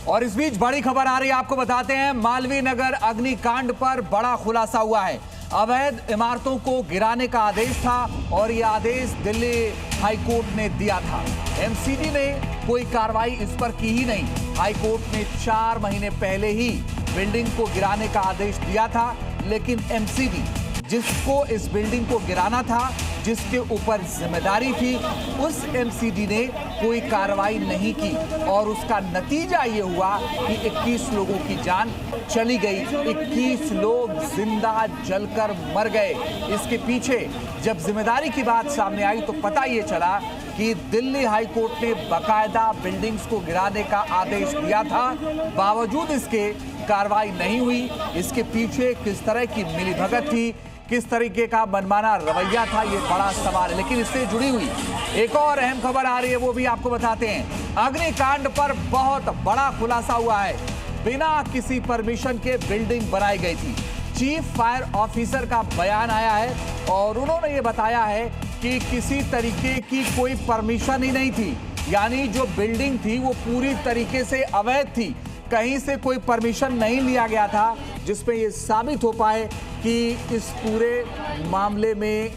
और इस बीच बड़ी खबर आ रही है, आपको बताते हैं मालवीय नगर अग्निकांड पर बड़ा खुलासा हुआ है। अवैध इमारतों को गिराने का आदेश था और यह आदेश दिल्ली हाईकोर्ट ने दिया था। एमसीडी ने कोई कार्रवाई इस पर की ही नहीं। हाईकोर्ट ने 4 महीने पहले ही बिल्डिंग को गिराने का आदेश दिया था, लेकिन एमसीडी जिसको इस बिल्डिंग को गिराना था, जिसके ऊपर जिम्मेदारी थी, उस एमसीडी ने कोई कार्रवाई नहीं की और उसका नतीजा ये हुआ कि 21 लोगों की जान चली गई, 21 लोग जिंदा जलकर मर गए। इसके पीछे जब जिम्मेदारी की बात सामने आई तो पता ये चला कि दिल्ली हाईकोर्ट ने बाकायदा बिल्डिंग्स को गिराने का आदेश दिया था, बावजूद इसके कार्रवाई नहीं हुई। इसके पीछे किस तरह की मिलीभगत थी, किस तरीके का मनमाना रवैया था, ये बड़ा सवाल है। लेकिन इससे जुड़ी हुई एक और अहम खबर आ रही है, वो भी आपको बताते हैं। अग्निकांड पर बहुत बड़ा खुलासा हुआ है। बिना किसी परमिशन के बिल्डिंग बनाई गई थी। चीफ फायर ऑफिसर का बयान आया है और उन्होंने ये बताया है कि किसी तरीके की कोई परमिशन ही नहीं थी, यानी जो बिल्डिंग थी वो पूरी तरीके से अवैध थी, कहीं से कोई परमिशन नहीं लिया गया था, जिसमें ये साबित हो पाए कि इस पूरे मामले में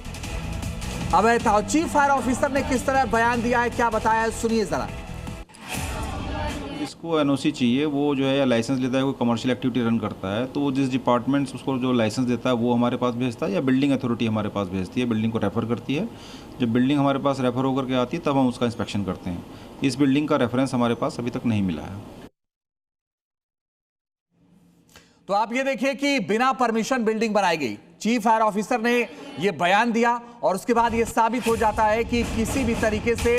अवैध था। और चीफ फायर ऑफिसर ने किस तरह बयान दिया है, क्या बताया है, सुनिए जरा। इसको एनओसी चाहिए, वो जो है या लाइसेंस लेता है, कोई कमर्शियल एक्टिविटी रन करता है तो वो जिस डिपार्टमेंट उसको जो लाइसेंस देता है वो हमारे पास भेजता है या बिल्डिंग अथॉरिटी हमारे पास भेजती है, बिल्डिंग को रेफर करती है। जब बिल्डिंग हमारे पास रेफर होकर के आती है तब हम उसका इंस्पेक्शन करते हैं। इस बिल्डिंग का रेफरेंस हमारे पास अभी तक नहीं मिला है। तो आप ये देखिए कि बिना परमिशन बिल्डिंग बनाई गई। चीफ फायर ऑफिसर ने यह बयान दिया और उसके बाद यह साबित हो जाता है कि किसी भी तरीके से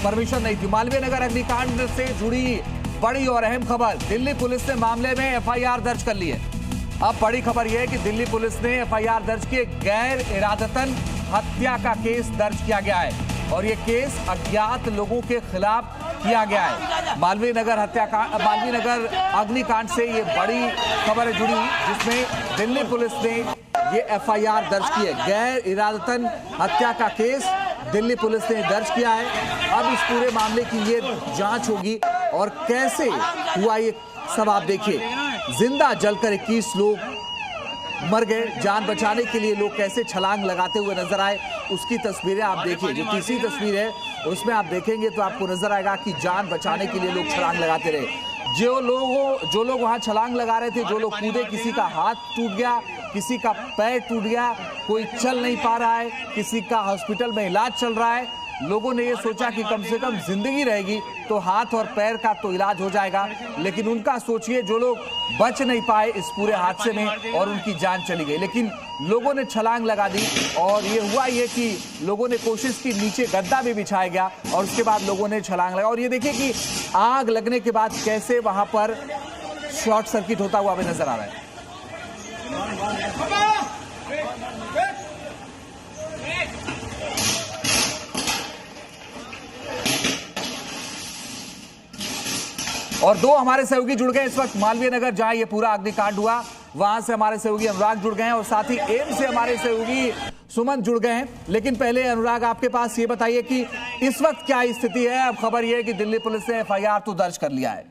परमिशन नहीं थी। मालवीय नगर अग्निकांड से जुड़ी बड़ी और अहम खबर, दिल्ली पुलिस ने मामले में एफआईआर दर्ज कर ली है। अब बड़ी खबर यह है कि दिल्ली पुलिस ने एफआईआर दर्ज किए, गैर इरादतन हत्या का केस दर्ज किया गया है और यह केस अज्ञात लोगों के खिलाफ किया गया है। मालवीय नगर अग्निकांड से ये बड़ी खबर जुड़ी जिसमें दिल्ली पुलिस ने ये एफआईआर दर्ज की है। गैर इरादतन हत्या का केस दिल्ली पुलिस ने दर्ज किया है। अब इस पूरे मामले की ये जांच होगी और कैसे हुआ ये सब आप देखिए। जिंदा जलकर 21 लोग मर गए। जान बचाने के लिए लोग कैसे छलांग लगाते हुए नजर आए, उसकी तस्वीरें आप देखिए। जो तीसरी तस्वीर है उसमें आप देखेंगे तो आपको नजर आएगा कि जान बचाने के लिए लोग छलांग लगाते रहे। जो लोग वहां छलांग लगा रहे थे, जो लोग कूदे, किसी का हाथ टूट गया, किसी का पैर टूट गया, कोई चल नहीं पा रहा है, किसी का हॉस्पिटल में इलाज चल रहा है। लोगों ने ये सोचा कि कम से कम जिंदगी रहेगी तो हाथ और पैर का तो इलाज हो जाएगा, लेकिन उनका सोचिए जो लोग बच नहीं पाए इस पूरे हादसे में और उनकी जान चली गई। लेकिन लोगों ने छलांग लगा दी और ये हुआ ये कि लोगों ने कोशिश की, नीचे गद्दा भी बिछाया गया और उसके बाद लोगों ने छलांग लगा। और ये देखिए कि आग लगने के बाद कैसे वहां पर शॉर्ट सर्किट होता हुआ भी नजर आ रहा है। और दो हमारे सहयोगी जुड़ गए इस वक्त मालवीय नगर, जहां ये पूरा अग्निकांड हुआ, वहां से हमारे सहयोगी अनुराग जुड़ गए हैं और साथ ही एम्स से हमारे सहयोगी सुमन जुड़ गए हैं। लेकिन पहले अनुराग, आपके पास ये बताइए कि इस वक्त क्या स्थिति है। अब खबर यह है कि दिल्ली पुलिस ने एफआईआर तो दर्ज कर लिया है।